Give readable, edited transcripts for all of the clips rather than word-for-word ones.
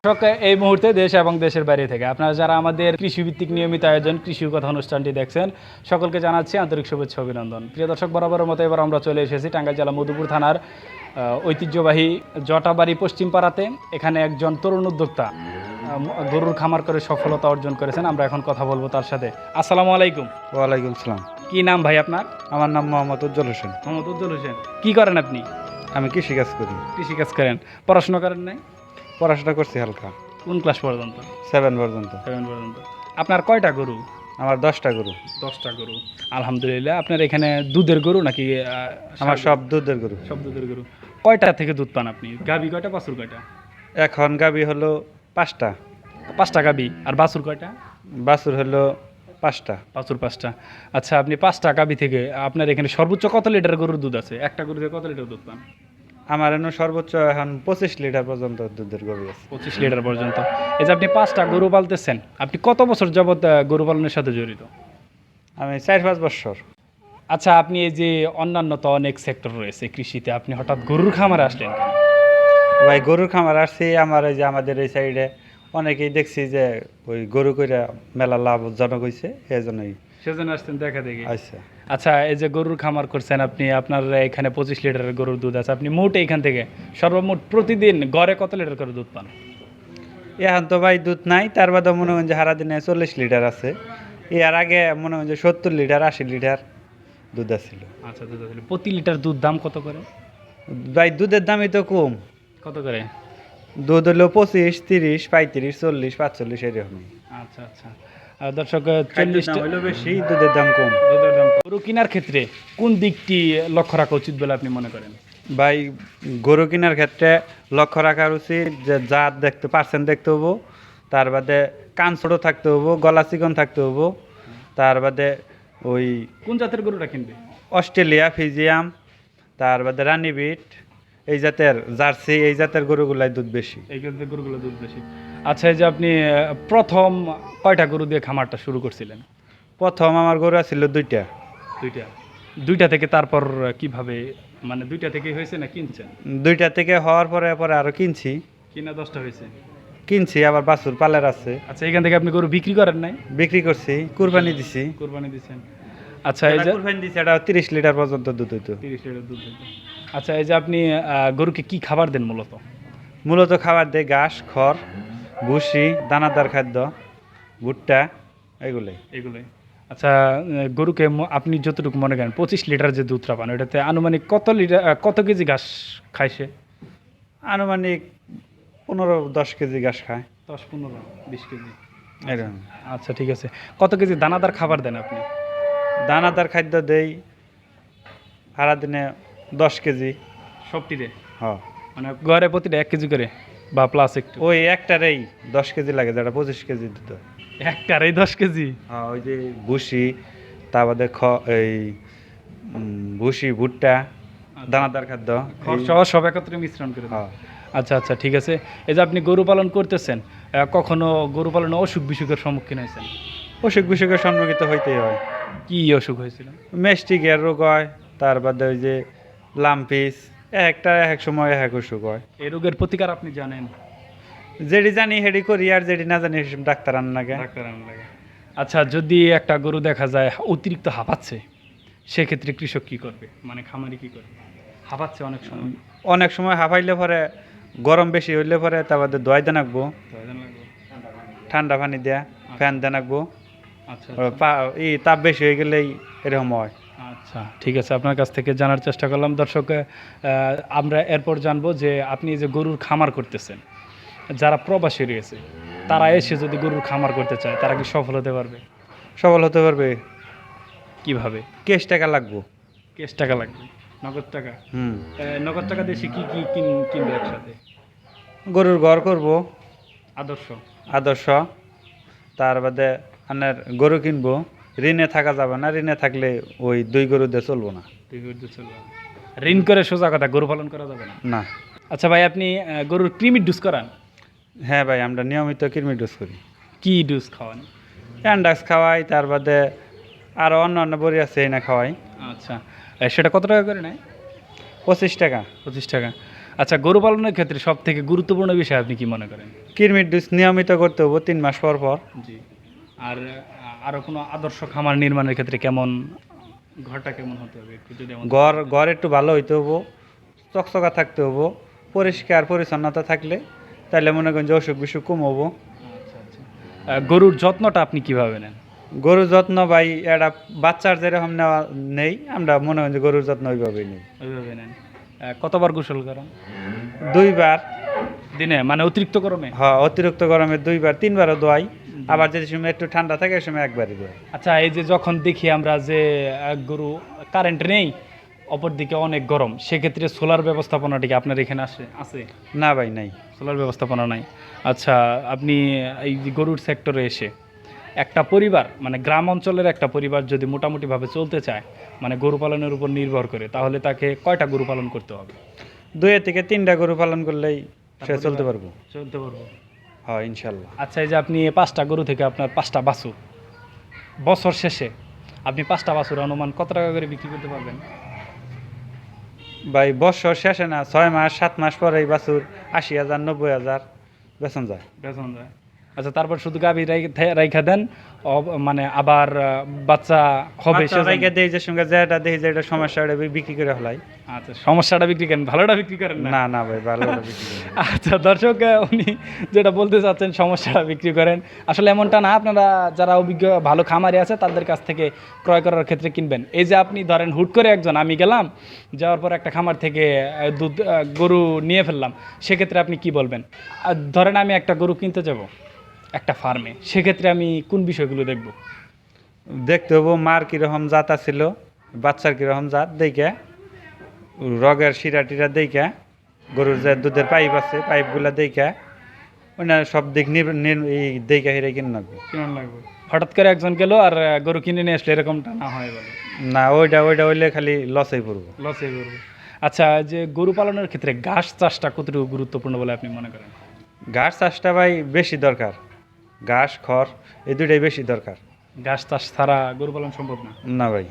দর্শক, এই মুহূর্তে দেশ এবং দেশের বাইরে থেকে আপনারা যারা আমাদের কৃষিভিত্তিক নিয়মিত আয়োজন কৃষি কথা অনুষ্ঠানটি দেখছেন, সকলকে জানাচ্ছি আন্তরিক শুভেচ্ছা অভিনন্দন। প্রিয় দর্শক, বরাবরের মতো এবার আমরা চলে এসেছি টাঙ্গাইল জেলা মধুপুর থানার ঐতিহ্যবাহী জটাবাড়ি পশ্চিম পাড়াতে। এখানে একজন তরুণ উদ্যোক্তা গরুর খামার করে সফলতা অর্জন করেছেন। আমরা এখন কথা বলবো তার সাথে। আসসালামু আলাইকুম। ওয়ালাইকুম সালাম। কি নাম ভাই আপনার? আমার নাম মোহাম্মদ উজ্জ্বল হোসেন। মোহাম্মদ উজ্জ্বল হোসেন। কি করেন আপনি? আমি কৃষিকাজ করি। কৃষিকাজ করেন। পড়াশোনা করেন নাই? পড়াশোনা করছি হালকা। কোন ক্লাস পর্যন্ত? 7 পর্যন্ত। 7 পর্যন্ত। আপনার কয়টা গরু? আমার 10টা গরু। 10টা গরু। আলহামদুলিল্লাহ। আপনার এখানে দুধের গরু নাকি? আমার সব দুধের গরু। সব দুধের গরু। কয়টা থেকে দুধ পান আপনি? গাভী কয়টা, বাছুর কয়টা? এখন গাবি হলো 5টা। 5টা গাভী। আর বাছুর কয়টা? বাছুর হলো 5টা। বাছুর 5টা। আচ্ছা, আপনি 5টা গাভী থেকে আপনার এখানে সর্বোচ্চ কত লিটার গরুর দুধ আছে? একটা গরু থেকে কত লিটার দুধ পান? আমার এনে সর্বোচ্চ এখন 25 লিটার পর্যন্ত দুধের গরু আছে। 25 লিটার পর্যন্ত। এই যে আপনি 5টা গরু পালতেছেন, আপনি কত বছর যাবত গরু পালনের সাথে জড়িত? আমি 4-5 বছর। আচ্ছা, আপনি এই যে অন্যান্য তো অনেক সেক্টর রয়েছে কৃষিতে, আপনি হঠাৎ গরুর খামারে আসলেন কেন? ভাই গরুর খামার আসছি, আমার এই যে আমাদের এই সাইডে অনেকেই দেখছি যে ওই গরু কইরা মেলা লাভজনক হয়েছে, এই জন্যই সেজন্য আসতেন দেখা দেখি। আচ্ছা। আচ্ছা, এই যে গরুর খামার করছেন আপনি, আপনার এখানে 25 লিটারের গরুর দুধ আছে, আপনি মোট এখান থেকে সর্বমোট প্রতিদিন গড়ে কত লিটার করে দুধ পান? এখন তো ভাই দুধ নাই, তার বাদে মনে হয় যে সারাদিনে 40 লিটার আছে। এর আগে মনে হয় যে 70 লিটার 80 লিটার দুধ আসছিল। আচ্ছা, দুধ আছে। প্রতি লিটার দুধ দাম কত করে? ভাই দুধের দামই তো কম। কত করে? দুধ হলো 25, 30, 35, 40, 45 এরকমই। আচ্ছা আচ্ছা। দর্শক, খাদ্যের 40টা দাম হলো বেশি, দুধের দাম কম। দুধের দাম। গরু কেনার ক্ষেত্রে কোন দিকটি লক্ষ্য রাখা উচিত বলে আপনি মনে করেন? ভাই গরু কেনার ক্ষেত্রে লক্ষ্য রাখা উচিত যে জাত দেখতে পার্সেন্ট দেখতে হবো, তার বাদে কান ছোটো থাকতে হবো, গলা চিকন থাকতে হবো, তার বাদে ওই কোন জাতের গরুটা কিনবে? অস্ট্রেলিয়া ফিজিয়াম, তার বাদে রানীবিট, এই জাতের জার্সি, এই জাতের গরুগুলাই দুধ বেশি। এই জাতের গরুগুলো দুধ বেশি। আচ্ছা, এই যে আপনি প্রথম কয়টা গরু দিয়ে খামারটা শুরু করছিলেন? প্রথম আমার গরু ছিল 2টা। দুইটা। দুইটা থেকে তারপর কিভাবে, মানে দুইটা থেকেই হয়েছে না কিনছেন? 2টা থেকে হওয়ার পরে পরে আরো কিনছি। কিনা 10টা হয়েছে। কিনছি আবার বাছুর পালের আছে, আচ্ছা, এখান থেকে আপনি গরু বিক্রি করেন নাই? বিক্রি করছি, কুরবানি দিছি। কোরবানি দিচ্ছেন। আচ্ছা, এই এটা যে কুরবানি দিছি, এটা 30 লিটার পর্যন্ত দুধ হইতো। 30 লিটার দুধ হইতো। আচ্ছা, এই যে আপনি গরুকে কি খাবার দেন মূলত? মূলত খাবার দেয় ঘাস, খড়, ভুসি, দানাদার খাদ্য, ভুট্টা, এগুলোই। এগুলোই। আচ্ছা, গরুকে আপনি যতটুকু মনে করেন 25 লিটার যে দুধটা পান, ওটাতে আনুমানিক কত লিটার কত কেজি ঘাস খায় সে? আনুমানিক 15-10 কেজি ঘাস খায়। 10, 15, 20 কেজি। এরকম। আচ্ছা, ঠিক আছে। কত কেজি দানাদার খাবার দেন আপনি? দানাদার খাদ্য দেই সারাদিনে 10 কেজি। সবটিতে? হ, মানে গড়ে প্রতিটা 1 কেজি করে বা প্লাস একটু? ওই একটারেই 10 কেজি লাগে, যেটা 25 কেজি দিত। একটারই 10 কেজি? হ্যাঁ, ওই যে ভুসি, তার বাদে এই ভুসি, ভুট্টা, দানাদার খাদ্য, খড় সহ সব একত্রে মিশ্রণ করে দেন? হ্যাঁ। আচ্ছা আচ্ছা, ঠিক আছে। এই যে আপনি গরু পালন করতেছেন, কখনো গরু পালনে অসুখ বিসুখের সম্মুখীন হয়েছেন? অসুখ বিসুখের সম্মুখীন হইতেই হয়। কি অসুখ হয়েছিল? মেস্টিকের রোগ হয়, তার বাদে ওই যে লাম্পিস, একটা এক সময় এক অসুখ হয়। এই রোগের প্রতিকার আপনি জানেন? যেটি জানি হেডি করি, আর যেটি না জানি সেসব ডাক্তার আন লাগে। ডাক্তার আনা লাগে। আচ্ছা, যদি একটা গরু দেখা যায় অতিরিক্ত হাঁপাচ্ছে, সেক্ষেত্রে কৃষক কি করবে, মানে খামারি কি করবে? হাঁপাচ্ছে অনেক সময়। অনেক সময় হাঁপাইলে পরে, গরম বেশি হইলে পরে তার বাদে দোয়াই দেন রাখবো, প্রয়োজন লাগবে। ঠান্ডা পানি দেয়া, ফ্যান দেন রাখবো। আচ্ছা তাপ বেশি হয়ে গেলেই এরকম হয়। আচ্ছা, ঠিক আছে। আপনার কাছ থেকে জানার চেষ্টা করলাম। দর্শক, আমরা এরপর জানবো যে আপনি যে গরুর খামার করতেছেন, যারা প্রবাসী রয়েছে তারা এসে যদি গরুর খামার করতে চায়, তারা কি সফল হতে পারবে? সফল হতে পারবে। কিভাবে? কেশ টাকা লাগবো। ক্যাশ টাকা লাগবে? নগদ টাকা? হুম। নগদ টাকা দিয়ে সে কি কি কিনবে একসাথে? গরুর ঘর করব আদর্শ। আদর্শ, তার বাদে আপনার গরু কিনবো। ঋণে থাকা যাবে না, ঋণে থাকলে ওই 2 গরু দিয়ে চলবো না। দুই গরু চলবে না। ঋণ করে সোজা কথা গরু পালন করা যাবে না? না। আচ্ছা ভাই, আপনি গরুর কৃমির ডোজ করান? হ্যাঁ ভাই, আমরা নিয়মিত কৃমি ডোজ করি। কি ডোজ খাওয়ান? অ্যান্ডাক্স খাওয়াই, তার বাদে আরও অন্য অন্য বড়ি আছে, এই না খাওয়াই। আচ্ছা, সেটা কত টাকা করে নেয়? 25 টাকা। 25 টাকা। আচ্ছা, গরু পালনের ক্ষেত্রে সব থেকে গুরুত্বপূর্ণ বিষয় আপনি কি মনে করেন? কৃমির ডোজ নিয়মিত করতে হবো 3 মাস পর পর। জি। আর আরো কোনো আদর্শ খামার নির্মাণের ক্ষেত্রে কেমন, ঘরটা কেমন হতে হবে একটু যদি আমাদের- ঘর একটু ভালো হইতে হবো, চকচকা থাকতে হবো, পরিষ্কার পরিচ্ছন্নতা থাকলে তাহলে মনে করেন যে অসুখ বিসুখ কম হবো। আচ্ছা আচ্ছা। গরুর যত্নটা আপনি কিভাবে নেন? গরুর যত্ন ভাই একটা বাচ্চার যেরকম নেওয়া নেই, আমরা মনে হয় যে গরুর যত্ন ওইভাবেই নেই। ওইভাবে নেন। কতবার গোসল করেন 2 বার। দিনে, মানে অতিরিক্ত গরমে? হ্যাঁ, অতিরিক্ত গরমে 2 বার 3বারও দোয়াই। আবার যে সময় একটু ঠান্ডা থাকে ওই সময় একবারই দোয়াই। আচ্ছা, এই যে যখন দেখি আমরা যে গরু কারেন্ট নেই, অপরদিকে অনেক গরম, সেক্ষেত্রে সোলার ব্যবস্থাপনাটি কি আপনার এখানে আছে? না ভাই নাই। সোলার ব্যবস্থাপনা নাই। আচ্ছা, আপনি এই যে গরুর সেক্টরে এসে একটা পরিবার, মানে গ্রাম অঞ্চলের একটা পরিবার যদি মোটামুটিভাবে চলতে চায়, মানে গরু পালনের উপর নির্ভর করে, তাহলে তাকে কয়টা গরু পালন করতে হবে? 2 থেকে 3টা গরু পালন করলেই সে চলতে পারবো। চলতে পারবো। হ্যাঁ, ইনশাল্লাহ। আচ্ছা, এই যে আপনি 5টা গরু থেকে আপনার 5টা বাছুর, বছর শেষে আপনি 5টা বাছুর অনুমান কত টাকা করে বিক্রি করতে পারবেন? ভাই বছর শেষে না, 6 মাস 7 মাস পরে এই বাছুর 80,000 90,000 বেতন যায়। বেতন যায়। আচ্ছা, তারপর শুধু গাভী রাইখা দেন, মানে আবার বাচ্চা হবে বাচ্চা রাইখা দেই, যে সঙ্গে যেটা দেই যে এটা সমস্যা ওটা বিক্রি করে ফেলাই। আচ্ছা, সমস্যাটা বিক্রি করেন, ভালোটা বিক্রি করেন না? না না ভাই, ভালো বিক্রি করি না। আচ্ছা দর্শক, উনি যেটা বলতে চাচ্ছেন সমস্যাটা বিক্রি করেন, আসলে এমনটা না। আপনারা যারা অভিজ্ঞ ভালো খামারি আছে তাদের কাছ থেকে ক্রয় করার ক্ষেত্রে কিনবেন। এই যে আপনি ধরেন হুট করে একজন, আমি গেলাম, যাওয়ার পর একটা খামার থেকে দুধ গরু নিয়ে ফেললাম, সেক্ষেত্রে আপনি কি বলবেন? আর ধরেন আমি একটা গরু কিনতে যাব একটা ফার্মে, সেক্ষেত্রে আমি কোন বিষয়গুলো দেখব? দেখতে হবো মার কিরকম জাত আছিল, বাচ্চার কিরকম জাত দেখে, রগের শিরা টিরা দেখে, গরুর যে দুধের পাইপ আছে পাইপগুলা দেখে, ওনা সব দিক এই দেখে হিরে কিনে রাখবো। কেমন লাগবে? হঠাৎ করে একজন গেল আর গরু কিনে নিয়ে আসলে, এরকমটা না হয় বলে? না, ওইটা হইলে খালি লসেই পড়বো। লসে করবো। আচ্ছা, যে গরু পালনের ক্ষেত্রে ঘাস চাষটা কতটুকু গুরুত্বপূর্ণ বলে আপনি মনে করেন? ঘাস চাষটা ভাই বেশি দরকার, ঘাস খড় এই দুইটাই বেশি দরকার। ঘাস চাষ ছাড়া গরু পালন সম্ভব না। না ভাই।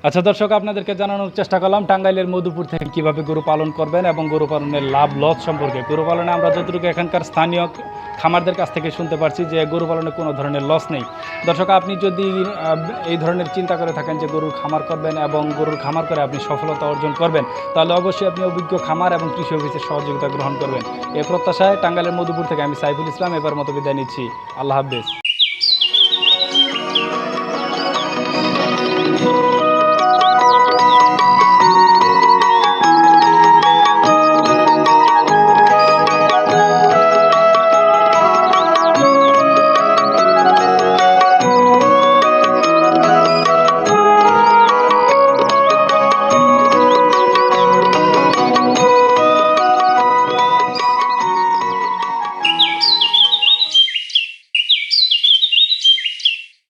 আচ্ছা দর্শক, আপনাদেরকে জানানোর চেষ্টা করলাম টাঙ্গাইলের মধুপুর থেকে কিভাবে গরু পালন করবেন এবং গরু পালনের লাভ লস সম্পর্কে। গরু পালনে আমরা যতটুকু এখানকার স্থানীয় খামারদের কাছ থেকে শুনতে পারছি যে গরু পালনে কোনো ধরনের লস নেই। দর্শক, আপনি যদি এই ধরনের চিন্তা করে থাকেন যে গরুর খামার করবেন এবং গরুর খামার করে আপনি সফলতা অর্জন করবেন, তাহলে অবশ্যই আপনি অভিজ্ঞ খামার এবং কৃষি অফিসের সহযোগিতা গ্রহণ করবেন। এই প্রত্যাশায় টাঙ্গাইলের মধুপুর থেকে আমি সাইফুল ইসলাম এবার মতো বিদায় নিচ্ছি। আল্লাহ হাফেজ।